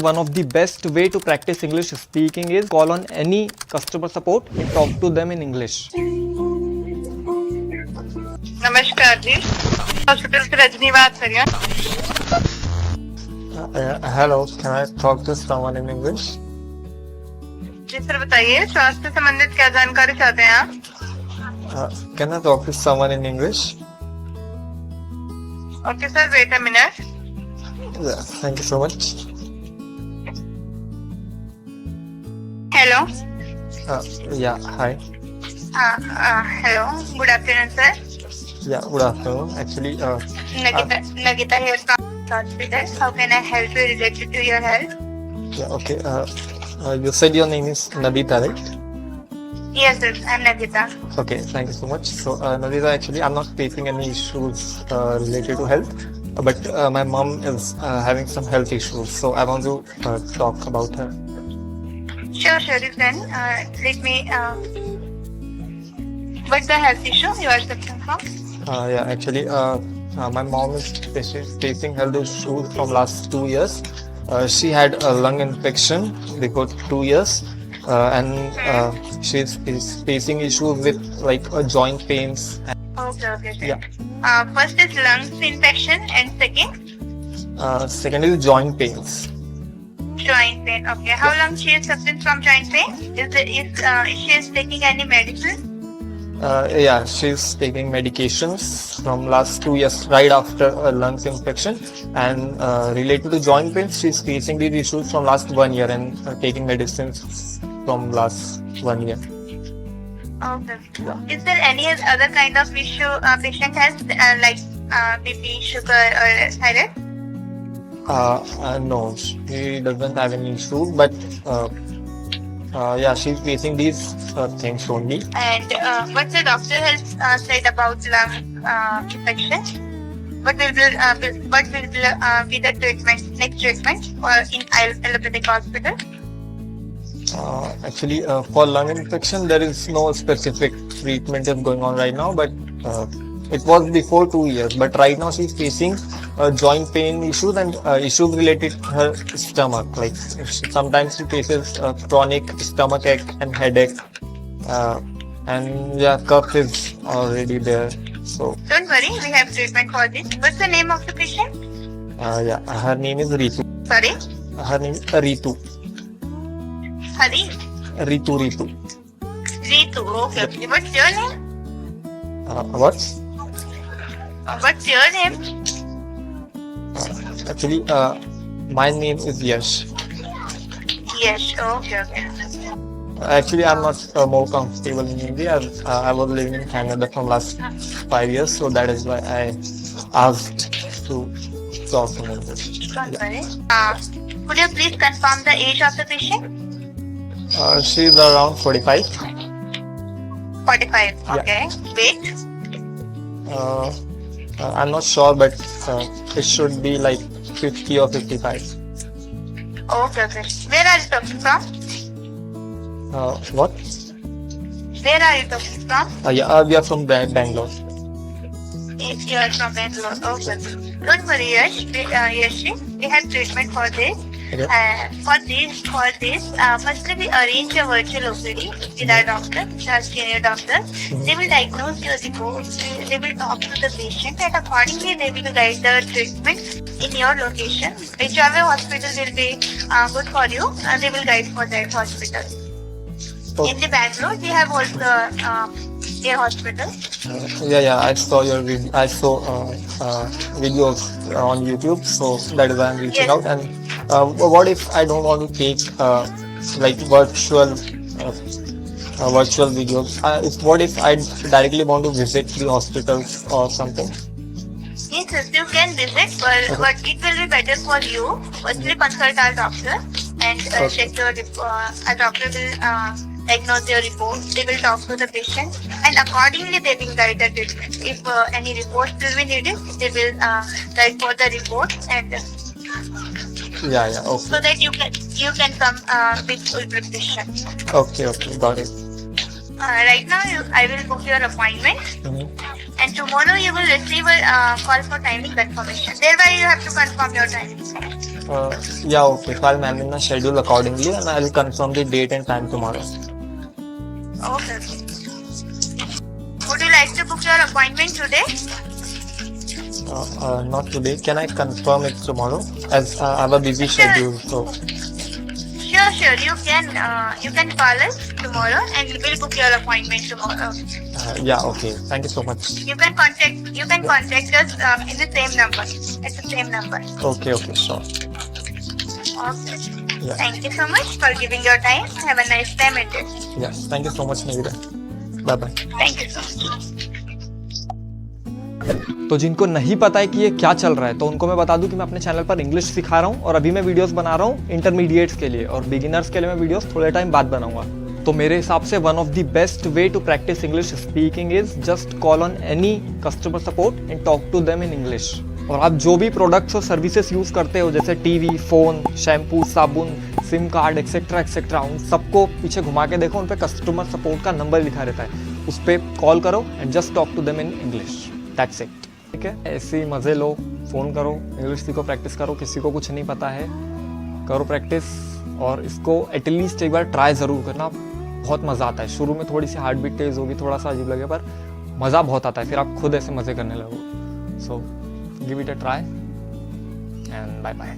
one of the best way to practice English speaking is call on any customer support and talk to them in English. नमस्कार जी, hospital से रजनी बात कर रही हूँ। Hello, can I talk to someone in English? जी sir बताइए, स्वास्थ्य से संबंधित क्या जानकारी चाहते हैं आप? Can I talk to someone in English? Okay sir, wait a minute. Yeah, thank you so much. Hello. Yeah, hi. Hello, good afternoon sir. Yeah, good afternoon. Actually, Nagita here from hospital. How can I help you related to your health? yeah, okay. You said your name is Nabita, right? Yes sir, I'm Nagita. Okay, thank you so much. So, Nabita, actually, I'm not facing any issues related to health, but my mom is having some health issues, so I want to talk about her. Sure, you can. Let me. What's the health issue you are suffering from? Yeah, actually, my mom is facing health issues from last 2 years. She had a lung infection before 2 years, and she's facing issues with like joint pains. Okay. Yeah. First is lungs infection and Second is joint pains. joint pain. Okay. How long she is suffering from joint pain? Is she is taking any medicine? Yeah, she's taking medications from last 2 years right after a lungs infection, and related to joint pains, she's facing these issues from last 1 year and taking medicines from last 1 year. Okay. Is there any other kind of issue patient has like BP, sugar, or thyroid? No, she doesn't have any issue, but yeah, she's facing these things only. And what the doctor has said about lung infection? What will be the next treatment in allopathic hospital? Actually, for lung infection, there is no specific treatment is going on right now, but it was before 2 years. But right now, she's facing joint pain issues and issues related to her stomach. Like sometimes she faces chronic stomach ache and headache, and yeah, cough is already there. So Don't worry, we have treatment for this. What's the name of the patient? yeah, her name is Ritu. Sorry, Her name is Ritu. Hari. Ritu. Ritu. Okay. What's your name? What? What's your name? Actually, my name is Yash. Yes. Okay. Actually, I'm not more comfortable in India. I was living in Canada from last 5 years, so that is why I asked to talk in English. Don't worry. Could you please confirm the age of the patient? She's around 45. 45. Okay. Weight? I'm not sure, but it should be like 50 or 55. Okay. Where are you talking from? What? Where are you talking from? Yeah, we are from Bangalore. You are from Bangalore. Okay. Don't worry, Yash. We have treatment for this. Okay. For this, firstly we arrange a virtual OPD with our doctor, our senior doctor. They will diagnose your reports. They will talk to the patient, and accordingly they will guide the treatment in your location. Whichever hospital will be good for you, they will guide for that hospital. Okay. In the Bangalore, we have also a hospital. Yeah, I saw your video. I saw videos on YouTube, so that is why I'm reaching Yes. out. And what if I don't want to take like virtual videos? What if I directly want to visit the hospitals or something? Yes, you can visit, but it will be better for you. Firstly, consult our doctor and check your report. Our doctor will diagnose your report. They will talk to the patient, and accordingly they will guide the treatment. If any reports will be needed, they will guide for the report, and Yeah, okay. so that you can come with full preparation. Okay, got it. Right now, I will book your appointment. And tomorrow you will receive a call for timing confirmation. Thereby you have to confirm your timing. Yeah, okay. So I'll manage my schedule accordingly and I'll confirm the date and time tomorrow. Okay. Would you like to book your appointment today? Not today. Can I confirm it tomorrow? As I have a busy schedule. So, Sure. You can call us tomorrow and we'll book your appointment tomorrow. yeah, okay. Thank you so much. You can contact us in the same number. At the same number. Okay, sure. Okay. Yeah. Thank you so much for giving your time. Have a nice time at it. Yes. Thank you so much, Nivida. Bye bye. Thank you so much. तो जिनको नहीं पता है कि ये क्या चल रहा है तो उनको मैं बता दूं कि मैं अपने चैनल पर इंग्लिश सिखा रहा हूं और अभी मैं वीडियोस बना रहा हूं इंटरमीडिएट्स के लिए और बिगिनर्स के लिए मैं वीडियोस थोड़े टाइम बाद बनाऊंगा। तो मेरे हिसाब से one of the best way to practice English speaking is just call on any customer support and talk to them in English. और आप जो भी प्रोडक्ट्स और सर्विसेज यूज करते हो जैसे टीवी, फोन, शैम्पू, साबुन, सिम कार्ड एक्सेट्रा एक्सेट्रा, उन सबको पीछे घुमा के देखो, उन पे कस्टमर सपोर्ट का नंबर लिखा रहता है, उस पर कॉल करो and just talk to them in English. That's it. ठीक है, ऐसे ही मज़े लो, फ़ोन करो, इंग्लिश सीखो, प्रैक्टिस करो। किसी को कुछ नहीं पता है, करो प्रैक्टिस और इसको एटलीस्ट एक बार ट्राई ज़रूर करना। बहुत मज़ा आता है। शुरू में थोड़ी सी हार्ट बीट तेज़ होगी, थोड़ा सा अजीब लगे, पर मज़ा बहुत आता है। फिर आप खुद ऐसे मज़े करने लगो। So give it a try and bye bye.